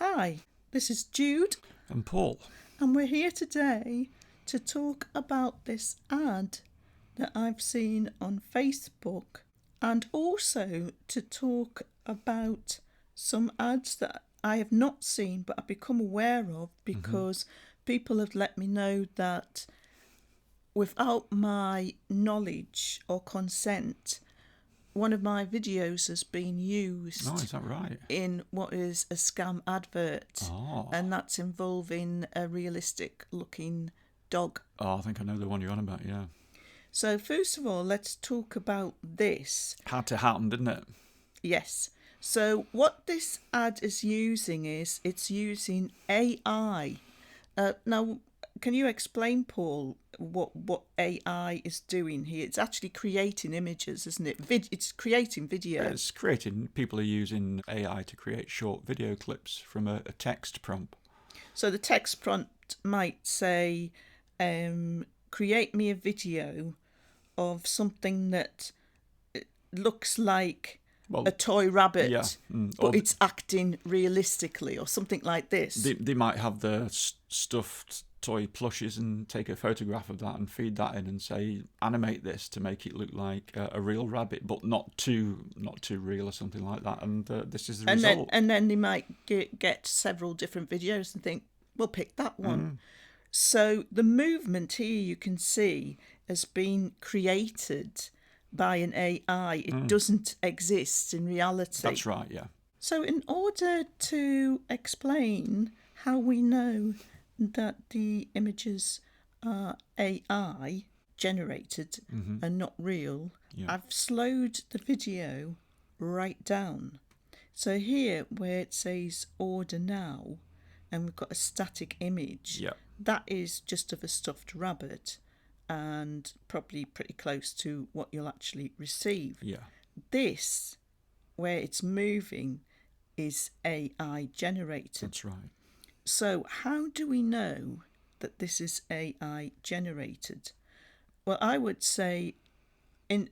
Hi, this is Jude, And Paul. and we're here today to talk about this ad that I've seen on Facebook, and also to talk about some ads that I have not seen but I've become aware of because people have let me know that without my knowledge or consent, one of my videos has been used Oh, is that right? in what is a scam advert, Oh. and that's involving a realistic looking dog. Oh, I think I know the one you're on about, yeah. So first of all, let's talk about this. Had to happen, didn't it? Yes. So what this ad is using is it's using AI. Now, can you explain, Paul, what AI is doing here? It's actually creating images, isn't it? It's creating video. It's creating, people are using AI to create short video clips from a text prompt. So the text prompt might say, create me a video of something that looks like a toy rabbit, yeah. but it's acting realistically, or something like this. They might have the stuffed toy plushes and take a photograph of that and feed that in and say, animate this to make it look like a real rabbit, but not too real or something like that. And this is the result. And then they might get several different videos and think, we'll pick that one. So the movement here you can see has been created by an AI. It doesn't exist in reality. That's right, yeah. So in order to explain how we know that the images are AI generated and not real, I've slowed the video right down. So here where it says order now and we've got a static image, that is just of a stuffed rabbit and probably pretty close to what you'll actually receive. Yeah. This, where it's moving, is AI generated. That's right. So how do we know that this is AI generated? Well, I would say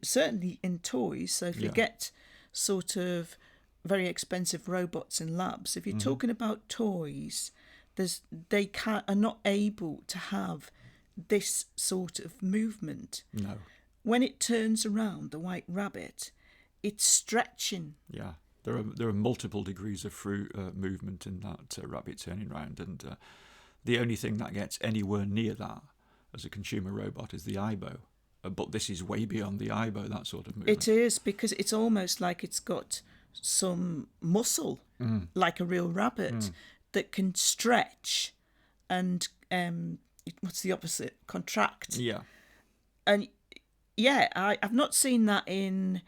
certainly in toys. So if you get sort of very expensive robots in labs, if you're talking about toys, they are not able to have this sort of movement. No. When it turns around, the white rabbit, it's stretching. Yeah. There are multiple degrees of movement in that rabbit turning round, and the only thing that gets anywhere near that as a consumer robot is the eyebow. But this is way beyond the eyebow, that sort of movement. It is, because it's almost like it's got some muscle, like a real rabbit, that can stretch and, what's the opposite? Contract. Yeah. And yeah, I've not seen that in,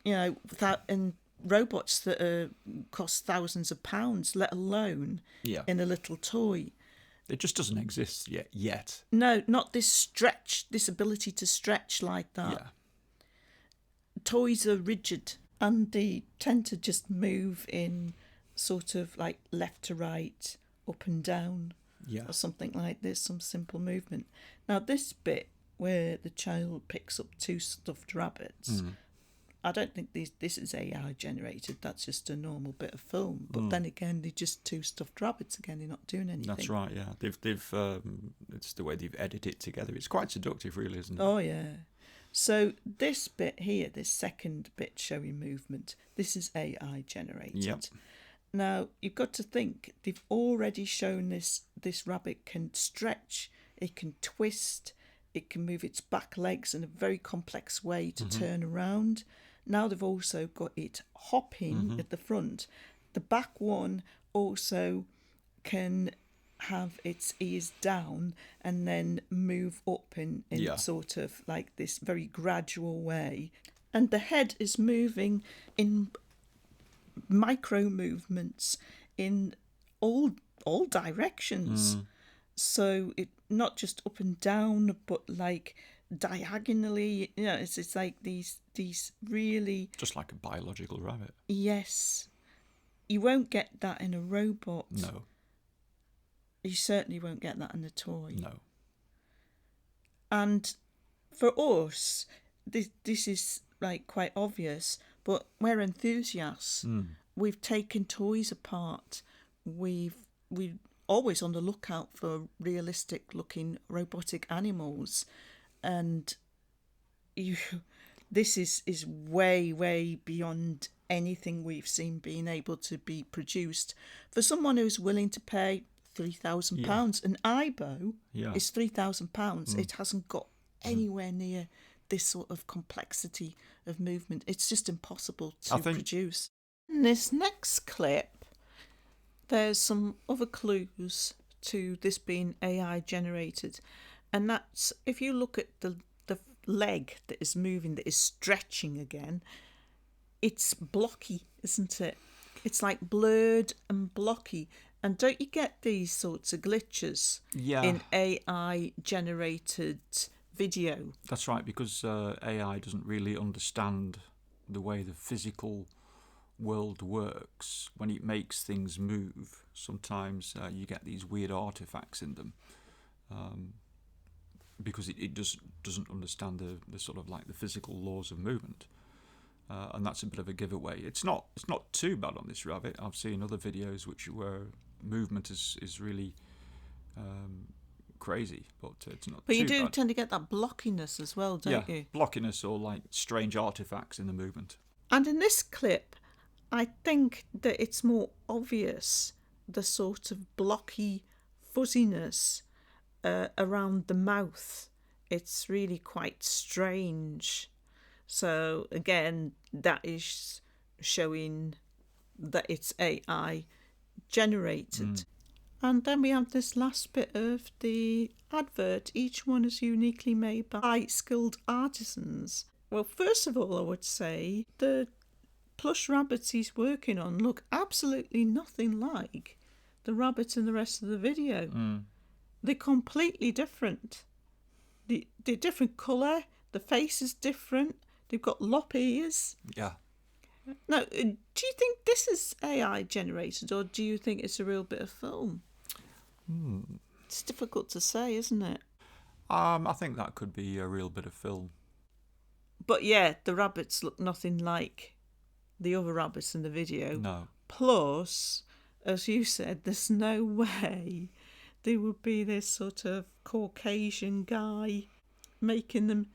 in robots that cost thousands of pounds, let alone in a little toy. It just doesn't exist yet. No, not this ability to stretch like that. Yeah. Toys are rigid and they tend to just move in sort of like left to right, up and down, or something like this, some simple movement. Now this bit where the child picks up two stuffed rabbits, I don't think this is AI generated. That's just a normal bit of film. But then again, they're just two stuffed rabbits again. They're not doing anything. That's right. Yeah, they've it's the way they've edited it together. It's quite seductive, really, isn't it? Oh yeah. So this bit here, this second bit showing movement, this is AI generated. Yep. Now you've got to think they've already shown this rabbit can stretch, it can twist, it can move its back legs in a very complex way to turn around. Now they've also got it hopping at the front. The back one also can have its ears down and then move up in sort of like this very gradual way. And the head is moving in micro movements in all directions. So it not just up and down, but like diagonally. It's like these really, just like a biological rabbit. Yes, you won't get that in a robot. No. You certainly won't get that in a toy. No. And for us, this is like quite obvious, but we're enthusiasts. We've taken toys apart. we're always on the lookout for realistic looking robotic animals, and this is way beyond anything we've seen being able to be produced. For someone who's willing to pay £3,000, an IBO is £3,000. It hasn't got anywhere near this sort of complexity of movement. It's just impossible to produce. In this next clip, there's some other clues to this being AI generated, and that's if you look at the leg that is moving, that is stretching again, it's blocky, isn't it? It's like blurred and blocky. And don't you get these sorts of glitches in AI generated video? That's right, because AI doesn't really understand the way the physical world works. When it makes things move, sometimes you get these weird artifacts in them, because it just doesn't understand the sort of like the physical laws of movement, and that's a bit of a giveaway. It's not too bad on this rabbit. I've seen other videos where movement is really crazy, but it's not. But too you do bad. tend to get that blockiness as well, don't you? Blockiness or like strange artifacts in the movement. And in this clip, I think that it's more obvious the sort of blocky fuzziness around the mouth. It's really quite strange. So again, that is showing that it's AI generated. And then we have this last bit of the advert. Each one is uniquely made by skilled artisans. Well, first of all, I would say the plush rabbits he's working on look absolutely nothing like the rabbits in the rest of the video. They're completely different. They're different colour, the face is different, they've got lop ears. Yeah. Now, do you think this is AI generated, or do you think it's a real bit of film? It's difficult to say, isn't it? I think that could be a real bit of film. But yeah, the rabbits look nothing like the other rabbits in the video. No. Plus, as you said, there's no way there would be this sort of Caucasian guy making them.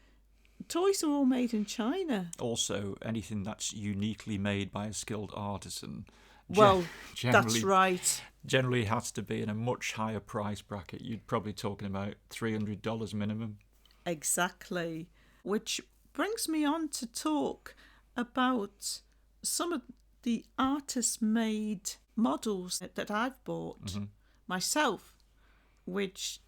Toys are all made in China. Also, anything that's uniquely made by a skilled artisan. Well, that's right. Generally has to be in a much higher price bracket. You're probably talking about $300 minimum. Exactly. Which brings me on to talk about some of the artist-made models that I've bought myself, which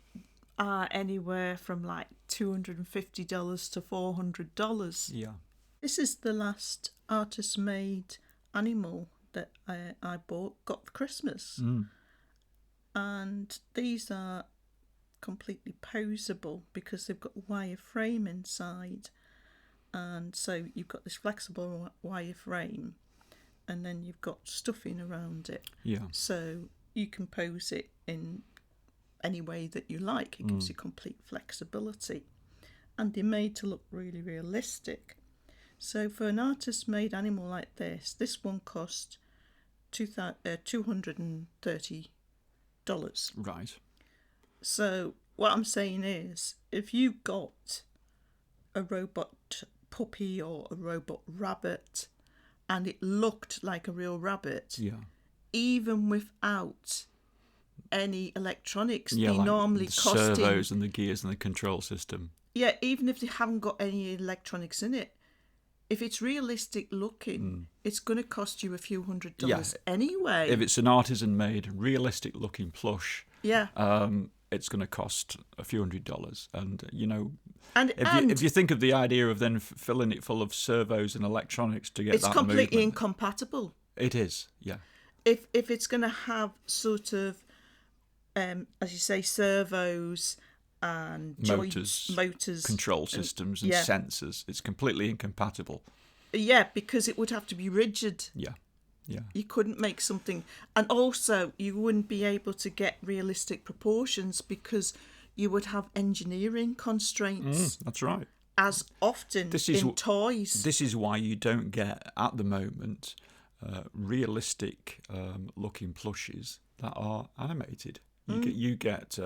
are anywhere from like $250 to $400. Yeah. This is the last artist-made animal that I got for Christmas. And these are completely posable because they've got a wire frame inside. And so you've got this flexible wire frame, and then you've got stuffing around it. Yeah. So you can pose it in any way that you like. It gives you complete flexibility. And they're made to look really realistic. So for an artist-made animal like this one cost $230. Right. So what I'm saying is, if you got a robot puppy or a robot rabbit and it looked like a real rabbit, even without any electronics, they like normally the cost servos and the gears and the control system. Yeah, even if they haven't got any electronics in it, if it's realistic looking, it's going to cost you a few $100 anyway. If it's an artisan-made, realistic-looking plush, it's going to cost a few $100. And, you know, if you think of the idea of then filling it full of servos and electronics to get that movement... It's completely incompatible. It is, yeah. If it's going to have sort of, as you say, servos and motors, control systems and sensors, it's completely incompatible. Yeah, because it would have to be rigid. Yeah. You couldn't make something, and also you wouldn't be able to get realistic proportions because you would have engineering constraints. That's right. As often in toys. This is why you don't get at the moment realistic looking plushes that are animated. You get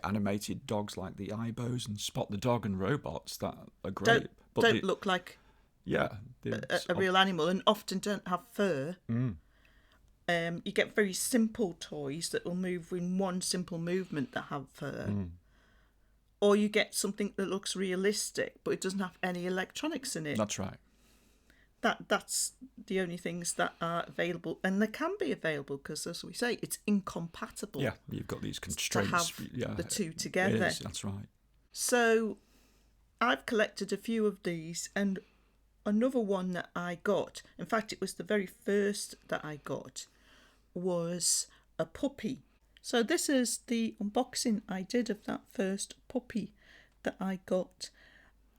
animated dogs like the Ibos and Spot the Dog and robots that are great. Don't look like a real animal, and often don't have fur. You get very simple toys that will move in one simple movement that have fur. Or you get something that looks realistic, but it doesn't have any electronics in it. That's right. That's the only things that are available, and they can be available because, as we say, it's incompatible. Yeah, you've got these constraints. To have the two together. It is, that's right. So I've collected a few of these, and another one that I got, in fact it was the very first that I got, was a puppy. So this is the unboxing I did of that first puppy that I got,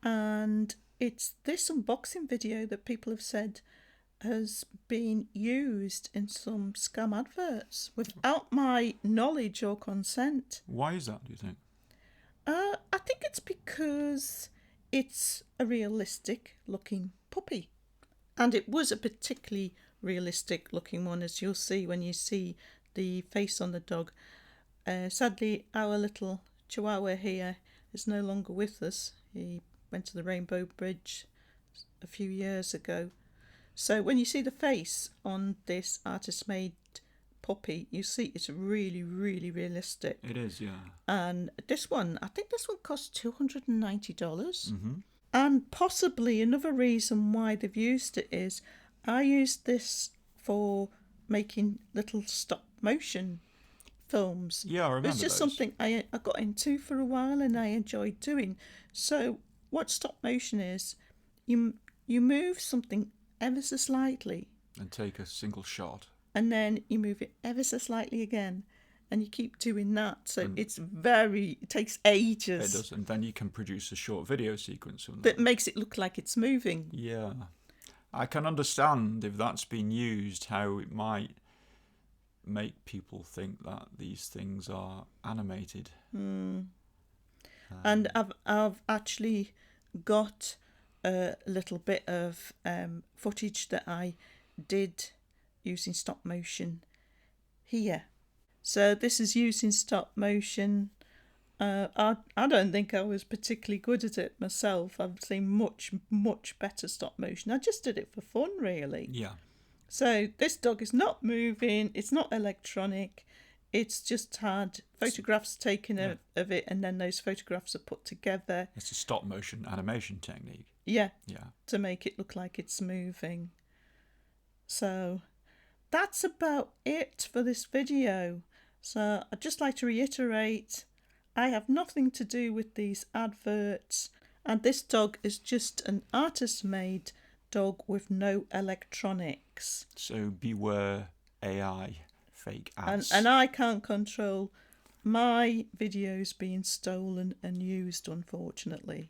and it's this unboxing video that people have said has been used in some scam adverts without my knowledge or consent. Why is that, do you think? I think it's because it's a realistic looking puppy, and it was a particularly realistic looking one, as you'll see when you see the face on the dog. Sadly, our little Chihuahua here is no longer with us. He went to the Rainbow Bridge a few years ago. So when you see the face on this artist-made puppy, you see it's really, really realistic. It is, yeah. And this one, I think this one cost $290. And possibly another reason why they've used it is I used this for making little stop motion films. Yeah, I remember It's just those. something I got into for a while and I enjoyed doing. So what stop motion is, you move something ever so slightly And take a single shot. and then you move it ever so slightly again, and you keep doing that. So it takes ages. It does, and then you can produce a short video sequence from That makes it look like it's moving. Yeah. I can understand if that's been used, how it might make people think that these things are animated. And I've actually got a little bit of footage that I did using stop motion here. So this is using stop motion. I don't think I was particularly good at it myself. I've seen much better stop motion. I just did it for fun, really. Yeah. So this dog is not moving. It's not electronic. It's just had photographs taken of it, and then those photographs are put together. It's a stop motion animation technique. Yeah. Yeah. To make it look like it's moving. So that's about it for this video. So I'd just like to reiterate, I have nothing to do with these adverts, and this dog is just an artist-made dog with no electronics. So beware AI fake ads. And I can't control my videos being stolen and used, unfortunately.